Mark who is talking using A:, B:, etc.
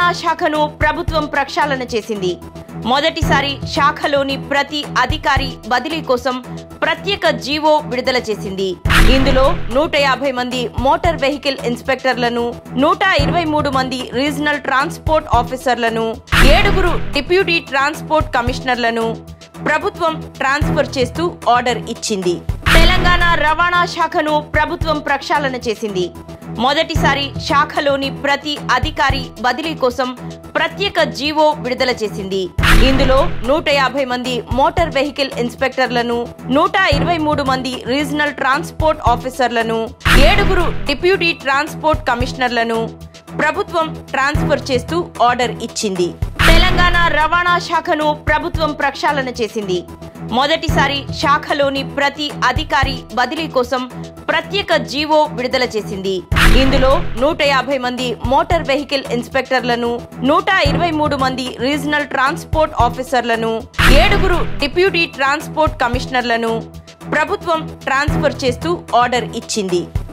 A: రవాణా శాఖను ప్రభుత్వం ప్రక్షాళన చేసింది. మొదటిసారి శాఖలోని ప్రతి అధికారి బదిలీ కోసం ప్రత్యేక జీవో విడుదల చేసింది. ఇందులో 150 మంది మోటార్ వెహికల్ ఇన్స్పెక్టర్లను, 123 మంది రీజనల్ ట్రాన్స్పోర్ట్ ఆఫీసర్లను, 7 డిప్యూటీ ట్రాన్స్పోర్ట్ కమిషనర్లను ప్రభుత్వం ట్రాన్స్ఫర్ చేస్తూ ఆర్డర్ ఇచ్చింది. తెలంగాణ రవాణా శాఖను ప్రభుత్వం ప్రక్షాళన చేసింది. మొదటిసారి శాఖలోని ప్రతి అధికారి బదిలీ కోసం ప్రత్యేక జీవో విడుదల చేసింది. ఇందులో 150 మంది మోటార్ వెహికల్ ఇన్స్పెక్టర్లను, 123 మంది రీజనల్ ట్రాన్స్పోర్ట్ ఆఫీసర్లను, 7 డిప్యూటీ ట్రాన్స్పోర్ట్ కమిషనర్లను ప్రభుత్వం ట్రాన్స్ఫర్ చేస్తూ ఆర్డర్ ఇచ్చింది. తెలంగాణ రవాణా శాఖను ప్రభుత్వం ప్రక్షాళన చేసింది. మొదటిసారి శాఖలోని ప్రతి అధికారి బదిలీ కోసం ప్రత్యేక జీవో విడుదల చేసింది. ఇందులో 150 మంది మోటార్ వెహికల్ ఇన్స్పెక్టర్లను, 123 మంది రీజనల్ ట్రాన్స్పోర్ట్ ఆఫీసర్లను, 7 డిప్యూటీ ట్రాన్స్పోర్ట్ కమిషనర్లను ప్రభుత్వం ట్రాన్స్ఫర్ చేస్తూ ఆర్డర్ ఇచ్చింది.